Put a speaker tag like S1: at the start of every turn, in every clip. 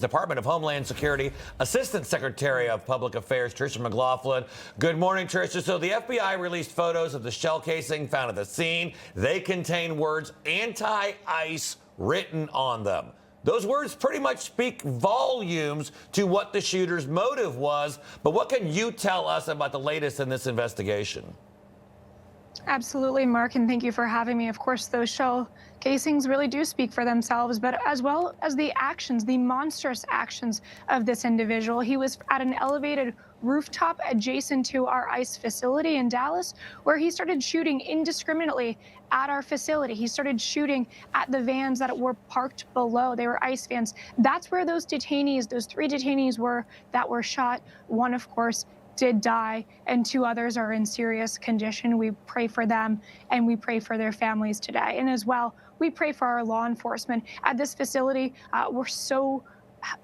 S1: Department of Homeland Security Assistant Secretary of Public Affairs, Tricia McLaughlin. Good morning, Tricia. So the FBI released photos of the shell casing found at the scene. They contain words anti-ICE written on them. Those words pretty much speak volumes to what the shooter's motive was. But what can you tell us about the latest in this investigation?
S2: Absolutely, Mark, and thank you for having me. Of course, those shell casings really do speak for themselves, but as well as the actions, the monstrous actions of this individual. He was at an elevated rooftop adjacent to our ICE facility in Dallas, where he started shooting indiscriminately at our facility. He started shooting at the vans that were parked below. They were ICE vans. That's where those detainees, those 3 detainees were that were shot. One, of course, did die, and 2 others are in serious condition. We pray for them, and we pray for their families today. And as well, we pray for our law enforcement at this facility. We're so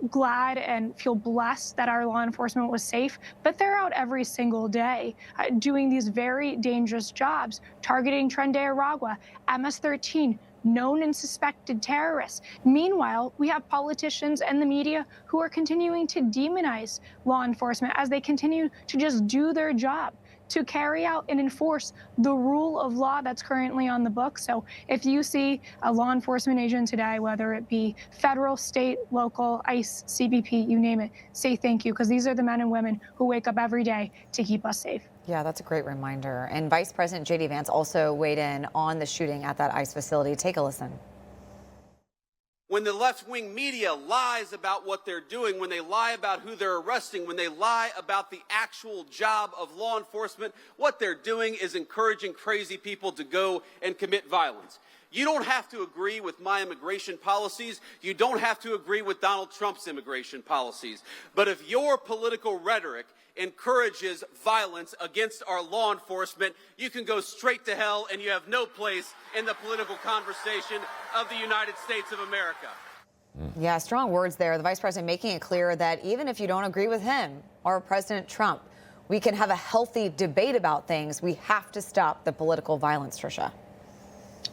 S2: glad and feel blessed that our law enforcement was safe, but they're out every single day doing these very dangerous jobs, targeting Tren de Aragua, MS-13, known and suspected terrorists. Meanwhile, we have politicians and the media who are continuing to demonize law enforcement as they continue to just do their job, to carry out and enforce the rule of law that's currently on the books. So if you see a law enforcement agent today, whether it be federal, state, local, ICE, CBP, you name it, say thank you, because these are the men and women who wake up every day to keep us safe.
S3: Yeah, that's a great reminder. And Vice President J.D. Vance also weighed in on the shooting at that ICE facility. Take a listen.
S4: When the left-wing media lies about what they're doing, when they lie about who they're arresting, when they lie about the actual job of law enforcement, what they're doing is encouraging crazy people to go and commit violence. You don't have to agree with my immigration policies. You don't have to agree with Donald Trump's immigration policies. But if your political rhetoric encourages violence against our law enforcement, you can go straight to hell, and you have no place in the political conversation of the United States of America.
S3: Yeah, strong words there. The vice president making it clear that even if you don't agree with him or President Trump, we can have a healthy debate about things. We have to stop the political violence, Tricia.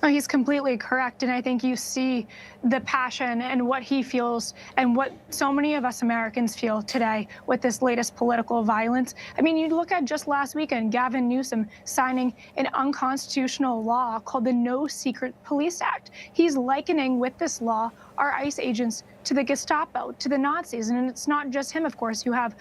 S2: Oh, he's completely correct. And I think you see the passion and what he feels and what so many of us Americans feel today with this latest political violence. I mean, you look at just last weekend, Gavin Newsom signing an unconstitutional law called the No Secret Police Act. He's likening with this law our ICE agents to the Gestapo, to the Nazis. And it's not just him, of course. You have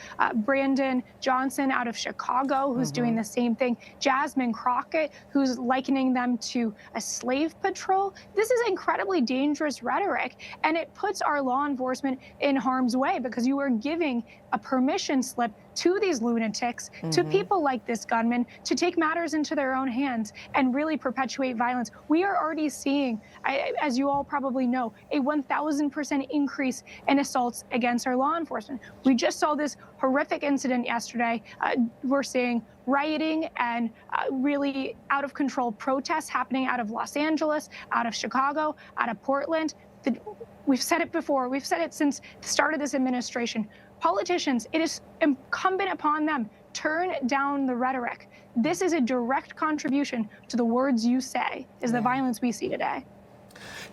S2: Brandon Johnson out of Chicago, who's doing the same thing. Jasmine Crockett, who's likening them to a slave patrol. This is incredibly dangerous rhetoric, and it puts our law enforcement in harm's way because you are giving a permission slip to these lunatics, to people like this gunman, to take matters into their own hands and really perpetuate violence. We are already seeing, as you all probably know, a 1,000% increase in assaults against our law enforcement. We just saw this horrific incident yesterday. We're seeing rioting and really out of control protests happening out of Los Angeles, out of Chicago, out of Portland. We've said it before. We've said it since the start of this administration. Politicians, it is incumbent upon them, turn down the rhetoric. This is a direct contribution to the words you say, is the violence we see today.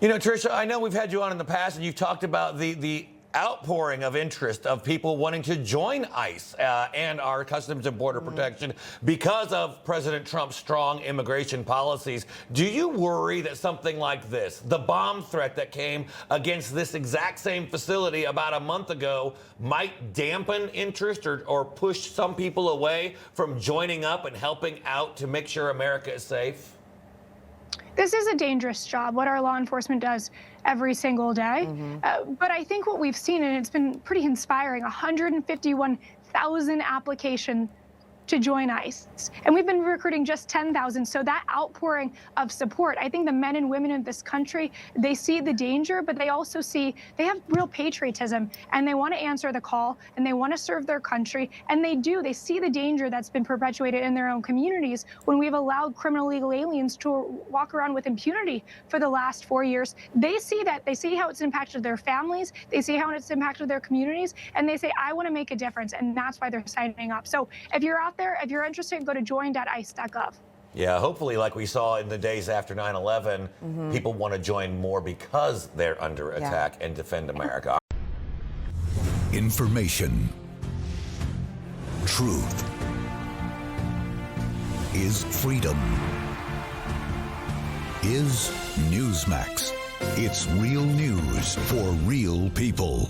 S1: You know, Tricia, I know we've had you on in the past, and you've talked about the outpouring of interest of people wanting to join ICE and our Customs and Border Protection because of President Trump's strong immigration policies. Do you worry that something like this, the bomb threat that came against this exact same facility about a month ago, might dampen interest or push some people away from joining up and helping out to make sure America is safe?
S2: This is a dangerous job, what our law enforcement does every single day. But I think what we've seen, and it's been pretty inspiring, 151,000 applications to join ICE. And we've been recruiting just 10,000. So that outpouring of support, I think the men and women of this country, they see the danger, but they also see they have real patriotism and they want to answer the call and they want to serve their country. And they do. They see the danger that's been perpetuated in their own communities when we've allowed criminal illegal aliens to walk around with impunity for the last 4 years. They see that. They see how it's impacted their families. They see how it's impacted their communities. And they say, I want to make a difference. And that's why they're signing up. So if you're out there, if you're interested, go to join.ice.gov.
S1: Yeah, hopefully, like we saw in the days after 9/11, people want to join more because they're under attack and defend America.
S5: Information. Truth is freedom. Is Newsmax. It's real news for real people.